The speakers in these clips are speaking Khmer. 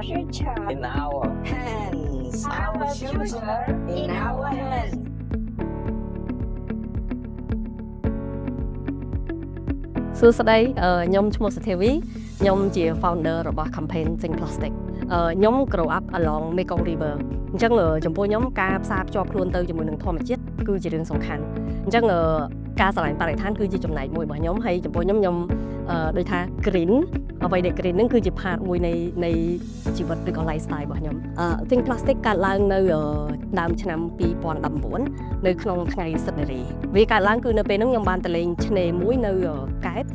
future in our hands. Our future in our hands. សួស្តីខ្ញុំឈ្មោះសុធាវីខ្ញុំជា founder របស់ campaign Think Plastic ខ្ញុំ grow up along Mekong River អញ្ចឹងចំពោះខ្ញុំការផ្សារភ្ជាប់ខ្លួនទៅជាមួយនឹងធម្មជាតិគឺជារឿងសំខាន់អញ្ចឹងការស្រឡាញ់បរិស្ថានគឺជាចំណែកមួយរបស់ខ្ញុំហើយចំពោះខ្ញុំដូចថា green អ្វីដែល green ហ្នឹងគឺជា part មួយនៃជីវិតឬក៏ lifestyle របស់ខ្ញុំThink Plastic កើតឡើងនៅដើមឆ្នាំ2019នៅក្នុងថ្ងៃសិទ្ធិនារីវាកើតឡើងគឺនៅពេលហ្នឹងខ្ញុំបានទៅលេងឆ្នេរមួយនៅកែប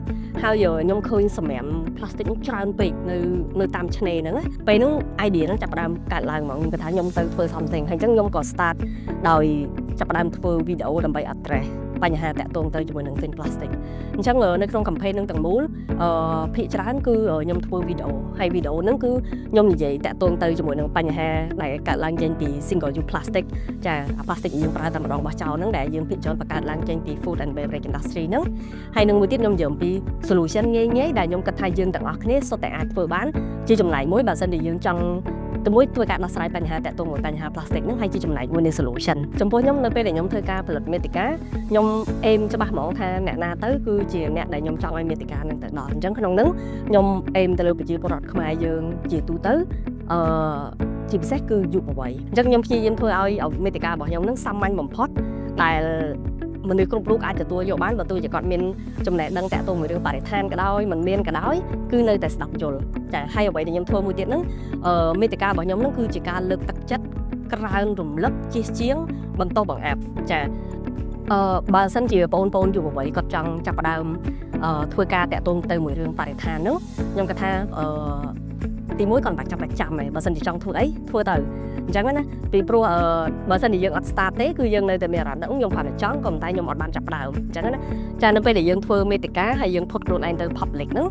ហើយខ្ញុំឃើញសម្រាម plastic ច្រើនពេកនៅតាមឆ្នេរហ្នឹងពេលហ្នឹង idea ហ្នឹងចាប់ផ្ដើមកើតឡើងហ្មងខ្ញុំគិតថាខ្ញុំទៅធ្វើ something ហើយអញ្ចឹងខ្ញុំក៏ start ដោយចាប់ផ្ដើមធ្វើ video ដើម្បី address បញ្ហាតាក់ទងទៅជាមួយនឹង Think Plastic អញ្ចឹងនៅក្នុង campaign ហ្នឹងទាំងមូលភាគច្រើនគឺខ្ញុំធ្វើ video ហើយ video ហ្នឹងគឺខ្ញុំនិយាយតាក់ទងទៅជាមួយនឹងបញ្ហាដែលកើតឡើងចេញពី single use plastic ចា plastic យើងប្រើតែម្ដងបោះចោលហ្នឹងដែលយើងភាគច្រើនបង្កើតឡើងចេញពី food and beverage industry ហ្នឹងហើយនឹងមួយទៀតខ្ញុំនិយាយអំពី solution ងាយៗដែលខ្ញុំគិតថាយើងទាំងអស់គ្នាសុទ្ធតែអាចធ្វើបានជាចំណែកមួយបើសិនជាយើងចង់មួយធ្វើការដោះស្រាយបញ្ហាតាក់ទងមួយបញ្ហា plastic ហ្នឹងហើយជាចំណែកមួយនៃ solution ចំពោះខ្ញុំនៅពេលដែលខ្ញុំធ្វើការផលិតមាតិកាខ្ញុំអេមច្បាស់ហ្មងថាអ្នកណាទៅគឺជាអ្នកដែលខ្ញុំចង់ឲ្យមាតិកាហ្នឹងទៅដល់អញ្ចឹងក្នុងហ្នឹងខ្ញុំអេមទៅលើប្រជាពលរដ្ឋខ្មែរយើងជាទូទៅជាពិសេសគឺយុវវ័យអញ្ចឹងខ្ញុំព្យាយាមធ្វើឲ្យមាតិការបស់ខ្ញុំហ្នឹងសាមញ្ញបំផុតដែលមនុស្សគ្រប់រូបអាចទទួលយកបានបើទោះជាគាត់មានចំណេះដឹងតាក់ទងមួយរឿងបរិស្ថានក៏ដោយមិនមានក៏ដោយគឺនៅតែស្ដាប់យល់ចាហើយអ្វីដែលខ្ញុំធ្វើមួយទៀតហ្នឹងមាតិការបស់ខ្ញុំហ្នឹងគឺជាការលើកទឹកចិត្តក្រើនរំលឹកជិះជាងបន្តបង្អាប់ចាបើសិនជាបងប្អូនយុវវ័យគាត់ចង់ចាប់ផ្ដើមធ្វើការតាក់ទងទៅមួយរឿងបរិស្ថានហ្នឹងខ្ញុំគិតថាទីមួយគាត់មិនបាច់ចាំទេបើសិនជាចង់ធ្វើអីធ្វើទៅអញ្ចឹងណាពីព្រោះបើសិនជាយើងអត់ start ទេគឺយើងនៅតែមានអារម្មណ៍ហ្នឹងខ្ញុំគាត់តែចង់ក៏តែខ្ញុំអត់បានចាប់ផ្ដើមអញ្ចឹងណាចានៅពេលដែលយើងធ្វើមេតិកាហើយយើងផុតខ្លួនឯងទៅ public ហ្នឹង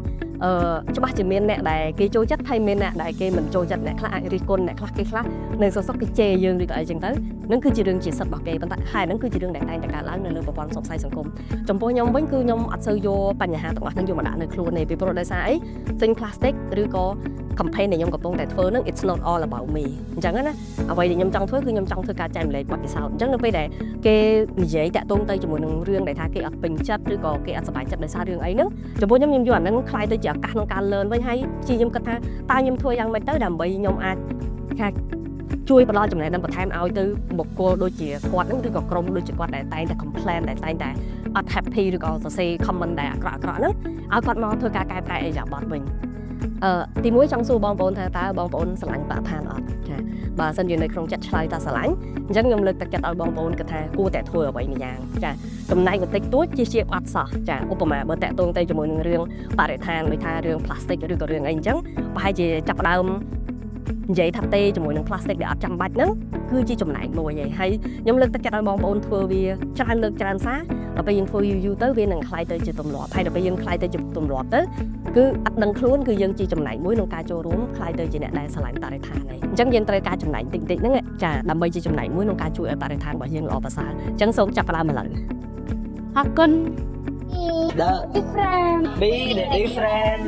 ច្បាស់ជាមានអ្នកដែលគេចូលចិត្តហើយមានអ្នកដែលគេមិនចូលចិត្តអ្នកខ្លះអាចរិះគន់អ្នកខ្លះគេខ្លះនៅសក់គេជេរយើងឬក៏អីចឹងទៅហ្នឹងគឺជារឿងជាសិទ្ធិរបស់គេប៉ុន្តែហើយហ្នឹងគឺជារឿងដែលតែងតែកើតឡើងនៅលើប្រព័ន្ធផ្សព្វផ្សាយសង្គមចំពោះខ្ញុំវិញគឺខ្ញុំអត់សូវយកបញ្ហាទាំងអស់ហ្នឹងយកមកដាក់នៅខ្លួនទេពីព្រោះដោយសារអី Think Plastic ឬក៏ campaign ដែលខ្ញុំកំពុងតែធ្វើហ្នឹង it's not all about me អញ្ចឹងណាអ្វីដែលខ្ញុំចង់ធ្វើគឺខ្ញុំចង់ធ្វើការចែករំលែកបទពិសោធន៍អញ្ចឹងនៅពេលដែលគេនិយាយតាក់ទងទៅជាមួយនឹងរឿងដែលថាគេអត់ពេញចិត្តឬក៏គេអត់សប្បាយចិត្តដោយសាររឿងអីហ្នឹងចំពោះខ្ញុំយកអាហ្នឹងខ្លាយទៅជាឱកាសក្នុងការ learn វិញហើយខ្ញុំគិតថាតើខ្ញុំធ្វើយ៉ាងម៉េចទៅដើម្បីខ្ញុំអាចជួយផ្ដល់ចំណេះដឹងបន្ថែមឲ្យទៅបុគ្គលដូចជាគាត់ហ្នឹងឬក៏ក្រុមដូចជាគាត់ដែលតែងតែ complain ដែលតែងតែអត់ happy ឬក៏សរសេរ comment ដែលអាក្រក់ៗហ្នឹងឲ្យគាត់មកធ្វើការកែប្រែអីយ៉ាបត់វិញទីមួយចង់សួរបងប្អូនថាតើបងប្អូនស្រឡាញ់បរិស្ថានអត់ចាបើសិនជានៅក្នុងចិត្តឆ្លើយថាស្រឡាញ់អញ្ចឹងខ្ញុំលើកទឹកចិត្តឲ្យបងប្អូនគិតថាគួរតែធ្វើអ្វីម្យ៉ាងចាចំណែកបន្តិចតួចជាអត់សោះចាឧបមាបើតាក់ទងទៅជាមួយនឹងរឿងបរិស្ថានដូចថារឿង plastic ឬក៏រឿងអីអញ្ចឹងប្រហែលជាចាប់ផ្ដើមនិយាយថាទេជាមួយនឹង plastic ដែលអត់ចាំបាច់ហ្នឹងគឺជាចំណែកមួយឯងហើយខ្ញុំលើកទឹកចិត្តឲ្យបងប្អូនធ្វើវាច្រើនលើកច្រើនសារដល់ពេលយើងធ្វើយូរទៅវានឹងคล้ายទៅជាទម្លាប់ហើយដល់ពេលយើងคล้ายទៅជាទម្លាប់ទៅគឺអត់ដឹងខ្លួនគឺយើងជាចំណែកមួយក្នុងការចូលរួមคล้ายទៅជាអ្នកដែលស្រឡាញ់បរិស្ថានឯងអញ្ចឹងយើងត្រូវការចំណែកតិចៗហ្នឹងចាដើម្បីជាចំណែកមួយក្នុងការជួយឲ្យបរិស្ថានរបស់យើងល្អប្រសើរអញ្ចឹងសូមចាប់ផ្ដើមឥឡូវអរគុណ the different be the different